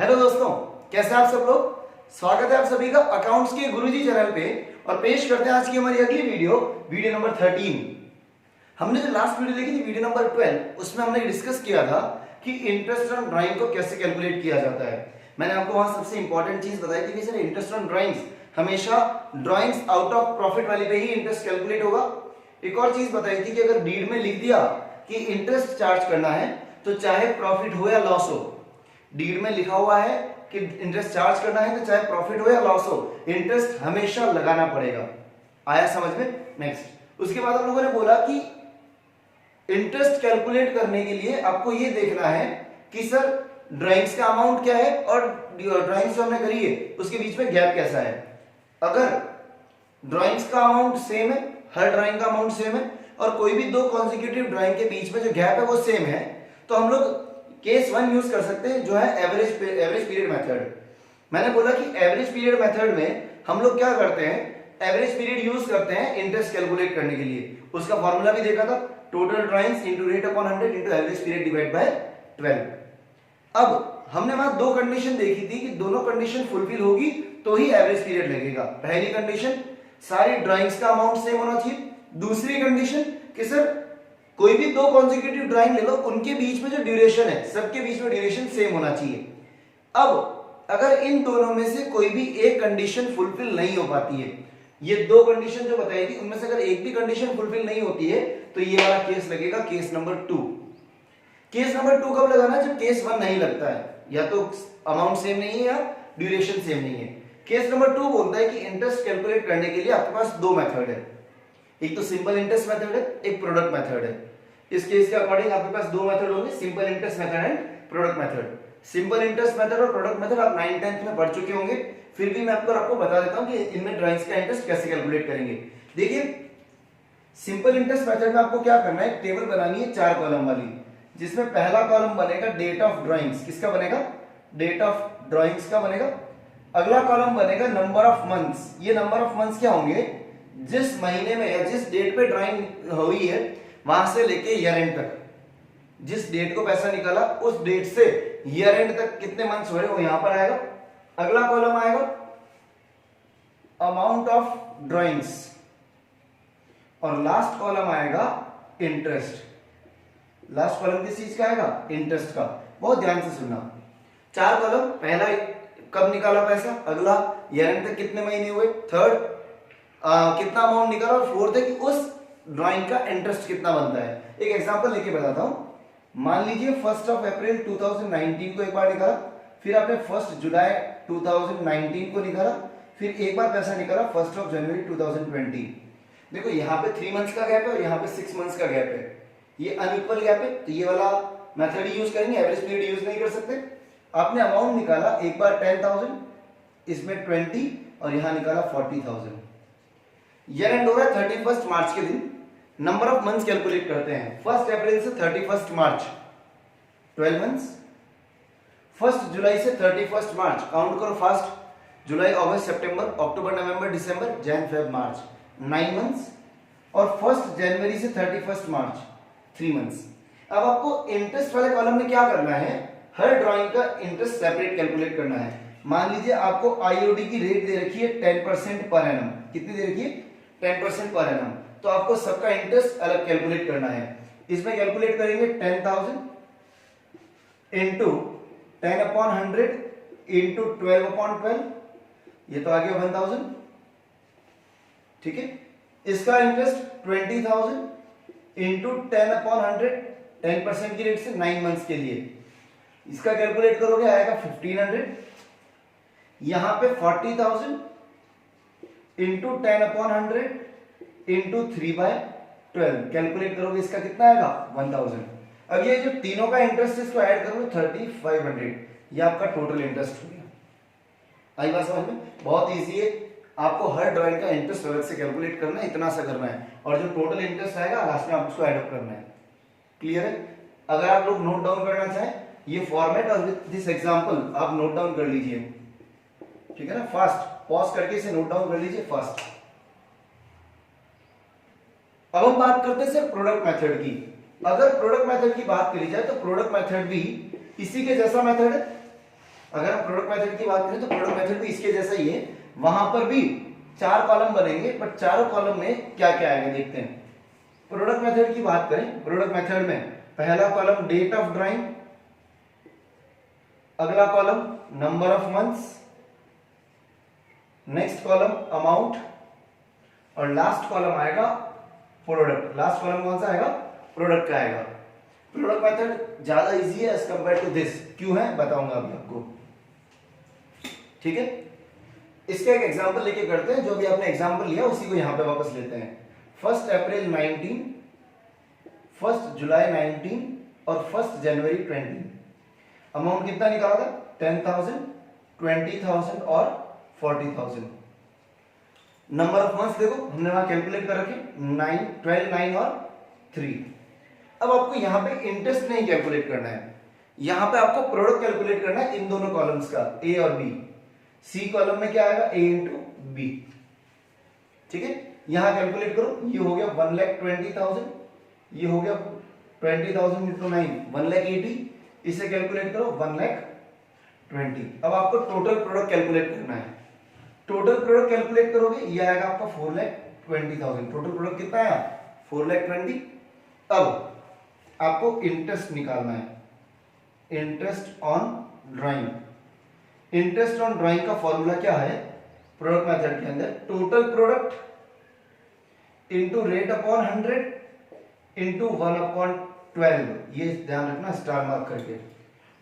Hello दोस्तों, कैसे आप सब लोग। स्वागत है आप सभी का अकाउंट्स के गुरुजी चैनल पे। और पेश करते हैं आज की हमारी अगली वीडियो नंबर 13। हमने जो लास्ट वीडियो देखी थी वीडियो नंबर 12, उसमें हमने डिस्कस किया था कि इंटरेस्ट ऑन ड्राइंग को कैसे कैलकुलेट किया जाता है। मैंने आपको वहां सबसे इंपॉर्टेंट चीज बताई थी कि सर इंटरेस्ट ऑन ड्राइंग्स हमेशा ड्राइंग्स आउट ऑफ प्रॉफिट वाली पे ही इंटरेस्ट कैलकुलेट होगा। एक और चीज बताई थी कि अगर डीड में लिख दिया कि इंटरेस्ट चार्ज करना है तो चाहे प्रॉफिट हो या लॉस हो, डीड में लिखा हुआ है कि इंटरेस्ट चार्ज करना है तो चाहे प्रॉफिट हो या लॉस हो, इंटरेस्ट हमेशा लगाना पड़ेगा। आया समझ में। नेक्स्ट, उसके बाद हम लोगों ने बोला कि इंटरेस्ट कैलकुलेट करने के लिए आपको ये देखना है कि सर ड्राइंग्स का अमाउंट क्या है और ड्राइंग्स जो हमने करी है उसके बीच में गैप कैसा है। अगर ड्राइंग्स का अमाउंट सेम है, हर ड्राइंग का अमाउंट सेम है और कोई भी दो कॉन्जिक्यूटिव ड्राइंग के बीच में जो गैप है वो सेम है, तो हम लोग केस 1 यूज कर सकते हैं जो है एवरेज पीरियड मेथड। मैंने बोला कि एवरेज पीरियड मेथड में हम लोग क्या करते हैं, एवरेज पीरियड यूज करते हैं इंटरेस्ट कैलकुलेट करने के लिए। उसका फॉर्मूला भी देखा था, total drawings into rate upon 100 into average period divide by 12। अब हमने वहां दो कंडीशन देखी थी कि दोनों कंडीशन फुलफिल होगी तो ही एवरेज पीरियड लगेगा। पहली कंडीशन, सारी ड्राइंग्स का अमाउंट सेम होना चाहिए। दूसरी कंडीशन कि सर कोई भी दो कॉन्जिक्यूटिव ड्राइंग ले लो, उनके बीच में जो ड्यूरेशन है सबके बीच में ड्यूरेशन सेम होना चाहिए। अब अगर इन दोनों में से कोई भी एक कंडीशन फुलफिल नहीं हो पाती है, ये दो कंडीशन जो बताई थी उनमें से अगर एक भी कंडीशन फुलफिल नहीं होती है तो ये वाला केस लगेगा केस नंबर 2। केस नंबर 2 कब लगाना है, जब केस 1 नहीं लगता है, या तो अमाउंट सेम नहीं है या ड्यूरेशन सेम नहीं है। केस नंबर 2 बोलता है कि इंटरेस्ट कैलकुलेट करने के लिए आपके पास दो मेथड है, एक तो सिंपल इंटरेस्ट मेथड है, एक प्रोडक्ट मेथड है। इस केस के अकॉर्डिंग आपके पास दो मेथड होंगे, simple interest method and product method. Simple interest method और प्रोडक्ट मेथड आप 9th 10th में पढ़ चुके होंगे, फिर भी मैं आपको बता देता हूं कि इनमें ड्राइंग्स का इंटरेस्ट कैसे कैलकुलेट करेंगे। देखिए सिंपल इंटरेस्ट मेथड में आपको क्या करना है, एक टेबल बनानी है 4 कॉलम वाली, जिसमें पहला कॉलम बनेगा डेट ऑफ ड्राइंग्स। किसका बनेगा, डेट ऑफ ड्राइंग्स का बनेगा। अगला कॉलम बनेगा नंबर ऑफ मंथ्स। ये नंबर ऑफ मंथ्स क्या होंगे, जिस महीने में या जिस डेट पे ड्राइंग हुई है वहां से लेके ईयर एंड तक, जिस डेट को पैसा निकाला उस डेट से ईयर एंड तक कितने मंथ्स हुए वो यहां पर आएगा। अगला कॉलम आएगा अमाउंट ऑफ ड्राइंग्स और लास्ट कॉलम आएगा इंटरेस्ट। लास्ट कॉलम किस चीज का आएगा, इंटरेस्ट का। बहुत ध्यान से सुनना, 4 कॉलम, पहला कब निकाला पैसा, अगला ईयर एंड तक कितने महीने हुए, थर्ड कितना अमाउंट निकाला और फोर्थ है कि उस ड्राइंग का इंटरेस्ट कितना बनता है। एक एग्जांपल लेके बताता हूं। मान लीजिए 1 अप्रैल 2019 को एक बार निकाला, फिर आपने 1 जुलाई 2019 को निकाला, फिर एक बार पैसा निकाला 1 जनवरी 2020। देखो यहाँ पे 3 मंथ्स का गैप है और यहाँ पे 6 मंथ्स का गैप है, ये अनइक्वल गैप है, तो ये वाला मेथड ही यूज करेंगे, एवरेज पीरियड यूज नहीं कर सकते। आपने अमाउंट निकाला एक बार 10,000, इसमें 20 और यहां निकाला 40,000। ईयर एंड हो रहा है 31 मार्च के दिन। नंबर ऑफ मंथ्स कैलकुलेट करते हैं, 1 अप्रैल से 31 मार्च 12 मंथ्स, 1 जुलाई से 31 मार्च काउंट करो, 1 जुलाई अगस्त सितंबर अक्टूबर नवंबर दिसंबर जैन फेब मार्च 9 मंथ्स, और 1 जनवरी से 31 मार्च 3 मंथ्स। अब आपको इंटरेस्ट वाले कॉलम में क्या करना है, हर ड्राइंग का इंटरेस्ट सेपरेट कैलकुलेट करना है। मान लीजिए आपको आईओडी की रेट दे रखी है 10% पर एनम। कितनी दे रखी है, 10% पर एनम। तो आपको सबका इंटरेस्ट अलग कैलकुलेट करना है। इसमें कैलकुलेट करेंगे 10,000 इंटू 10/100 इंटू 12/12, ये तो आ गया 1,000, ठीक है। इसका इंटरेस्ट 20,000 इंटू 10/100, 10% की रेट से 9 मंथ्स के लिए, इसका कैलकुलेट करोगे आएगा 1500। यहां पे 40,000 इंटू 10/100 इंटू 3/12, कैलकुलेट करोगे इसका कितना आएगा 1000। अब ये जो तीनों का इंटरेस्ट है इसको ऐड करोगे 3500, ये आपका टोटल इंटरेस्ट हो गया। आई बात समझ में, बहुत इजी है। आपको हर ड्राइंग का इंटरेस्ट अलग से कैलकुलेट करना है, इतना सा करना है, और जो टोटल इंटरेस्ट आएगा लास्ट में आप उसको ऐड अप करना है। क्लियर है। अगर आप लोग नोट डाउन करना चाहें ये फॉर्मेट और विद दिस एग्जांपल आप नोट डाउन कर लीजिए, ठीक है ना। फास्ट पॉज करके इसे नोट डाउन कर लीजिए फास्ट। अब हम बात करते हैं सर प्रोडक्ट मेथड की। अगर प्रोडक्ट मेथड की बात करी जाए तो प्रोडक्ट मेथड भी इसी के जैसा मेथड है। अगर हम प्रोडक्ट मेथड की बात करें तो प्रोडक्ट मेथड भी इसके जैसा ही है, वहां पर भी 4 कॉलम बनेंगे, बट चारों कॉलम में क्या क्या आएगा देखते हैं। प्रोडक्ट मेथड की बात करें, प्रोडक्ट मेथड में पहला कॉलम डेट ऑफ ड्राइंग, अगला column number of months, next column amount, और लास्ट कॉलम आएगा प्रोडक्ट। लास्ट कॉलम कौन सा आएगा? प्रोडक्ट का आएगा। प्रोडक्ट मेथड ज्यादा इजी है एज कंपेयर टू दिस, क्यों है बताऊंगा अभी आपको, ठीक है। इसका एक एग्जांपल लेके करते हैं, जो भी आपने एग्जांपल लिया उसी को यहां पे वापस लेते हैं। 1 अप्रैल 19, 1 जुलाई 19 और 1 जनवरी 20। अमाउंट कितना निकाला था? 10,000, 20,000 और 40,000। नंबर ऑफ मंथ्स देखो हमने वहां कैलकुलेट कर रखे 9, 12, 9 और 3। अब आपको यहां पे इंटरेस्ट नहीं कैलकुलेट करना है, यहां पे आपको प्रोडक्ट कैलकुलेट करना है इन दोनों कॉलम्स का, ए और बी। सी कॉलम में क्या आएगा? ए इंटू बी, ठीक है। यहां कैलकुलेट करो, ये हो गया 1,20,000, ये हो गया 20,000 इंटू 9 1,80,000, इसे कैलकुलेट करो 1,20,000। अब आपको टोटल प्रोडक्ट कैलकुलेट करना है। टोटल प्रोडक्ट कैलकुलेट करोगे, ये आएगा आपका 4,20,000। टोटल प्रोडक्ट कितना आया? 4,20,000। अब आपको इंटरेस्ट निकालना है, interest on drawing. Interest on drawing का फॉर्मूला क्या है प्रोडक्ट मेथड के अंदर? Total product into rate upon 100 into 1/12। ये ध्यान रखना स्टार मार्क करके।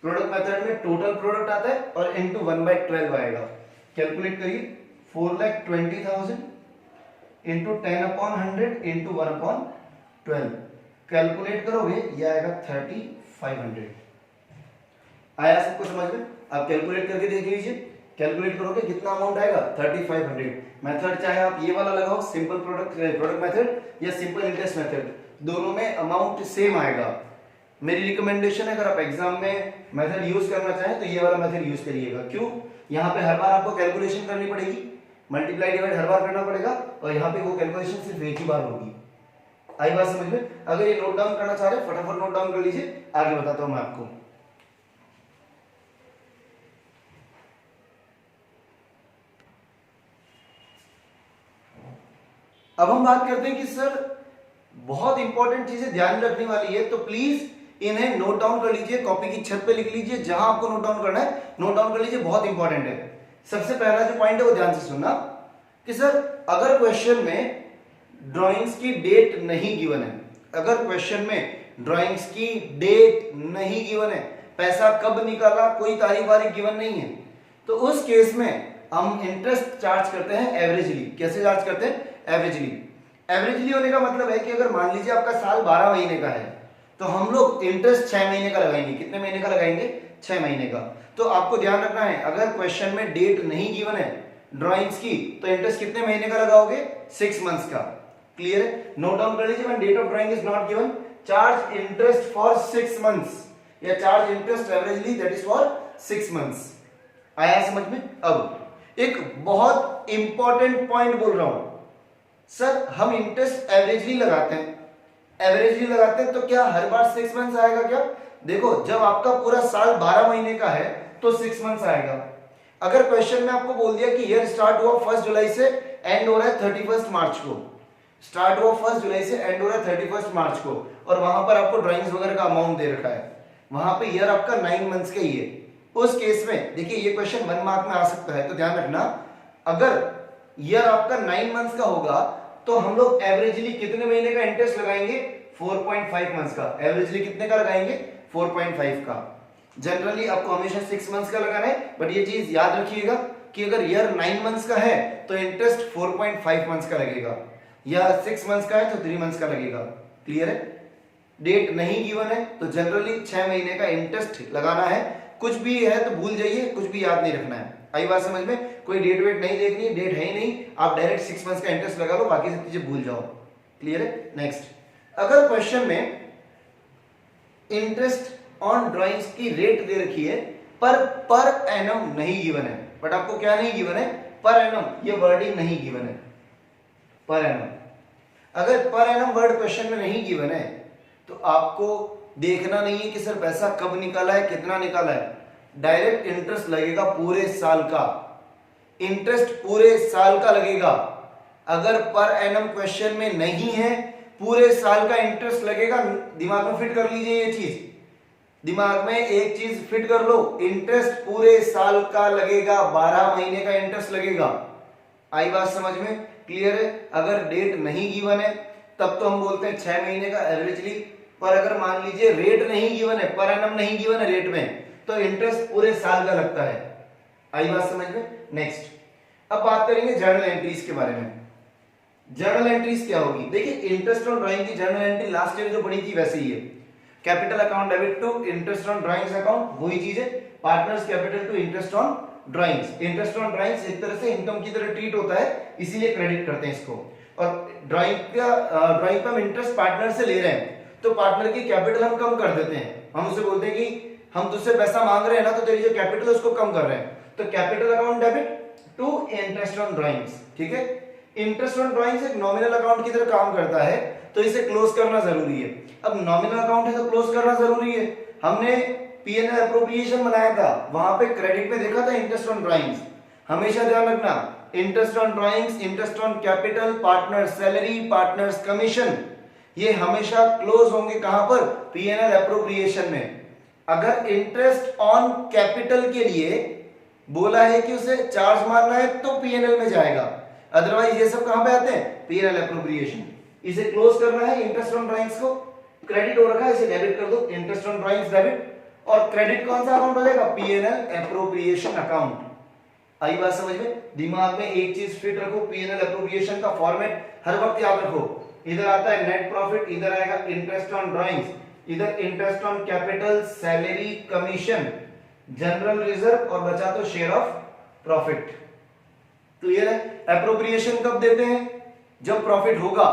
प्रोडक्ट मेथड में टोटल प्रोडक्ट आता है और इंटू 1/12 आएगा। कैलकुलेट करिए, 4,20,000 इंटू 10/100 इंटू 1/12। कैलकुलेट करोगे ये आएगा 3,500। आया सबको समझ में? आप कैलकुलेट करके देख लीजिए, कैलकुलेट करोगे कितना अमाउंट आएगा? 3,500। मेथड चाहे आप ये वाला लगाओ सिंपल प्रोडक्ट मेथड या सिंपल इंटरेस्ट मेथड, दोनों में अमाउंट सेम आएगा। मेरी रिकमेंडेशन है, अगर आप एग्जाम में मेथड यूज करना चाहें तो ये वाला मेथड यूज करिएगा। क्यों? यहाँ पे हर बार आपको कैलकुलेशन करनी पड़ेगी, मल्टीप्लाई डिवाइड हर बार करना पड़ेगा, और यहाँ पे वो कैलकुलेशन सिर्फ एक ही बार होगी। आई बात समझ में? अगर ये नोट डाउन करना चाह रहे फटाफट नोट डाउन कर लीजिए, आगे बताता हूं मैं आपको। अब हम बात करते हैं कि सर बहुत इंपॉर्टेंट चीजें ध्यान रखने वाली है, तो प्लीज इन्हें नोट डाउन कर लीजिए, कॉपी की छत पे लिख लीजिए, जहां आपको नोट डाउन करना है नोट डाउन कर लीजिए, बहुत इंपॉर्टेंट है। सबसे पहला जो पॉइंट है वो ध्यान से सुनना कि सर अगर क्वेश्चन में ड्राइंग्स की डेट नहीं गिवन है, अगर क्वेश्चन में ड्राइंग्स की डेट नहीं गिवन है, पैसा कब निकाला कोई तारीख वारीख गिवन नहीं है, तो उस केस में हम इंटरेस्ट चार्ज करते हैं एवरेजली। कैसे चार्ज करते हैं? एवरेजली। एवरेजली होने का मतलब है कि अगर मान लीजिए आपका साल 12 महीने का है तो हम लोग इंटरेस्ट 6 महीने का लगाएंगे। कितने महीने का लगाएंगे? 6 महीने का। तो आपको ध्यान रखना है, अगर क्वेश्चन में डेट नहीं गिवन है ड्राइंग्स की तो इंटरेस्ट कितने महीने का लगाओगे? 6 मंथ्स का। क्लियर है? नोट डाउन कर लीजिए, when date of drawing is not given charge interest for 6 months या charge interest averagely that is for 6 months. आया समझ में? अब एक बहुत इंपॉर्टेंट पॉइंट बोल रहा हूं सर, हम इंटरेस्ट एवरेजली लगाते हैं, एवरेजली लगाते हैं तो क्या हर बार 6 मंथ्स आएगा क्या? देखो, जब आपका पूरा साल 12 महीने का है तो 6 मंथ्स आएगा। अगर क्वेश्चन में आपको बोल दिया कि ईयर स्टार्ट हुआ 1 जुलाई से एंड हो रहा है 31 मार्च को, स्टार्ट हुआ 1 जुलाई से एंड हो रहा है 31 मार्च को, और वहां पर आपको ड्राइंग्स वगैरह का अमाउंट दे रखा है, वहां पे ईयर आपका 9 मंथ्स का ही है, उस केस में देखिए ये क्वेश्चन 1 मार्क में आ सकता है, तो ध्यान रखना अगर ईयर आपका 9 मंथ्स का होगा तो हम लोग एवरेजली कितने महीने का इंटरेस्ट लगाएंगे? 4.5 मंथ्स का। एवरेजली कितने का लगाएंगे? 4.5 का। जनरली आपको हमेशा 6 मंथ्स का लगाना है, बट ये चीज याद रखिएगा कि अगर ईयर 9 मंथ्स का है तो इंटरेस्ट 4.5 मंथ्स का लगेगा, या 6 मंथ्स का है तो 3 मंथ्स का लगेगा। क्लियर है? डेट नहीं गिवन है तो जनरली 6 महीने का इंटरेस्ट लगाना है। कुछ भी है तो भूल जाइए, कुछ भी याद नहीं रखना है। आई बात समझ में? कोई डेट वेट नहीं देखनी है, डेट है ही नहीं, आप डायरेक्ट 6 मंथ्स का इंटरेस्ट लगा लो, बाकी सब चीजें भूल जाओ। क्लियर है? नेक्स्ट, अगर क्वेश्चन में इंटरेस्ट ऑन ड्राइंग्स की रेट दे रखी है पर एनम नहीं गिवन है, बट आपको क्या नहीं गिवन है? पर एनम, ये वर्डिंग नहीं गिवन है। पर एनम, अगर पर एनम वर्ड क्वेश्चन में नहीं गिवन है तो आपको देखना नहीं है कि सर पैसा कब निकाला है, कितना निकाला है, डायरेक्ट इंटरेस्ट लगेगा पूरे साल का, इंटरेस्ट पूरे साल का लगेगा। अगर पर एनम क्वेश्चन में नहीं है पूरे साल का इंटरेस्ट लगेगा, दिमाग में फिट कर लीजिए ये चीज, दिमाग में एक चीज फिट कर लो, इंटरेस्ट पूरे साल का लगेगा, 12 महीने का इंटरेस्ट लगेगा। आई बात समझ में? क्लियर है? अगर डेट नहीं गिवन है तब तो हम बोलते हैं 6 महीने का एवरेजली, पर अगर मान लीजिए रेट नहीं गिवन है, पर एनम नहीं गिवन है रेट में, तो इंटरेस्ट पूरे साल का लगता है। आई बात समझ में? नेक्स्ट अब बात करेंगे जर्नल एंट्रीज के बारे में। जर्नल एंट्रीज क्या होगी? देखिए इंटरेस्ट ऑन ड्राइंग की जर्नल एंट्री लास्ट ईयर जो पढ़ी थी वैसे ही है। Capital account debit to interest on drawings account, वही चीज है। Partners capital to interest on drawings, interest on drawings एक तरह से इनकम की तरह ट्रीट होता है, इसीलिए क्रेडिट करते हैं इसको। और ड्राइंग पे हम इंटरेस्ट पार्टनर से ले रहे हैं तो पार्टनर की कैपिटल हम कम कर देते हैं, हम उसे बोलते हैं कि हम तुझसे पैसा मांग रहे हैं ना, तो तेरी जो कैपिटल है उसको कम कर रहे हैं, तो capital account debit to interest on drawings. ठीक है, इंटरेस्ट ऑन ड्राइंग्स एक नॉमिनल अकाउंट की तरह काम करता है, तो इसे क्लोज करना जरूरी है। अब नॉमिनल अकाउंट है तो क्लोज करना जरूरी है। हमने पीएनएल एप्रोप्रिएशन बनाया था, वहां पे क्रेडिट में देखा था इंटरेस्ट ऑन ड्राइंग्स। हमेशा ध्यान रखना, interest on drawings, interest on capital, partner salary, partners commission, ये हमेशा क्लोज होंगे कहां पर? पीएनएल एप्रोप्रिएशन में। अगर इंटरेस्ट ऑन कैपिटल के लिए बोला है कि उसे चार्ज मारना है तो पीएनएल में जाएगा, अदरवाइज ये सब कहां पे आते हैं? PNL appropriation. इसे क्लोज करना है, इंटरेस्ट ऑन ड्राइंग्स को क्रेडिट हो रखा है, इसे डेबिट कर दो, इंटरेस्ट ऑन ड्राइंग्स डेबिट, और क्रेडिट कौन सा अकाउंट बनेगा? PNL appropriation account. आई बात समझ में? दिमाग में एक चीज फिट रखो, पीएनएल एप्रोप्रिएशन का फॉर्मेट हर वक्त याद रखो। इधर आता है नेट प्रॉफिट, इधर आएगा इंटरेस्ट ऑन ड्राइंग्स, इधर interest on capital, salary, commission, general reserve और बचा तो शेयर ऑफ प्रॉफिट। क्लियर है? एप्रोप्रिएशन कब देते हैं? जब प्रॉफिट होगा।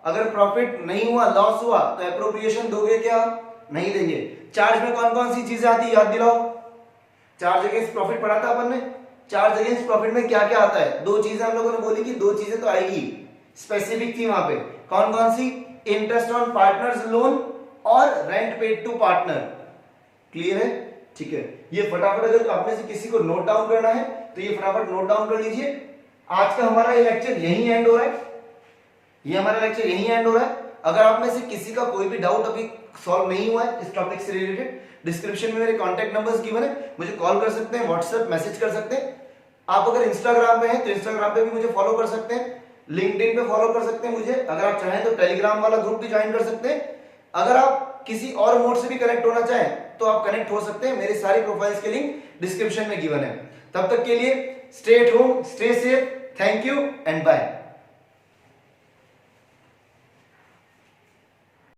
अगर प्रॉफिट नहीं हुआ, लॉस हुआ, तो एप्रोप्रिएशन दोगे क्या? नहीं देंगे। चार्ज में कौन कौन सी चीजें आती है याद दिलाओ? चार्ज अगेंस्ट प्रॉफिट पढ़ा था अपन ने। चार्ज अगेंस्ट प्रॉफिट में क्या क्या आता है? दो चीजें हम लोगों ने बोली कि दो चीजें तो आएगी, स्पेसिफिक थी वहां पे। कौन कौन सी? इंटरेस्ट ऑन पार्टनर्स लोन और rent paid to partner. Clear है? ठीक है, ये फटाफट अगर आप में से किसी को नोट डाउन करना है तो ये फटाफट नोट डाउन कर लीजिए। आज का हमारा ये लेक्चर यही एंड हो रहा है, ये हमारा लेक्चर यही एंड हो रहा है। अगर आप में से किसी का कोई भी डाउट अभी सॉल्व नहीं हुआ है इस टॉपिक से रिलेटेड, डिस्क्रिप्शन में मेरे कॉन्टैक्ट नंबर्स गिवन है, मुझे कॉल कर सकते हैं, व्हाट्सएप मैसेज कर सकते हैं। आप अगर इंस्टाग्राम पे हैं तो इंस्टाग्राम पे भी मुझे फॉलो कर सकते हैं, लिंक्डइन पे फॉलो कर सकते हैं मुझे। अगर आप चाहें तो टेलीग्राम वाला ग्रुप भी ज्वाइन कर सकते हैं। अगर आप किसी और मोड से भी कनेक्ट होना चाहें तो आप कनेक्ट हो सकते हैं, मेरे सारी प्रोफाइल्स के लिंक डिस्क्रिप्शन में गिवन है। तब तक के लिए stay at home, stay safe, thank you and bye.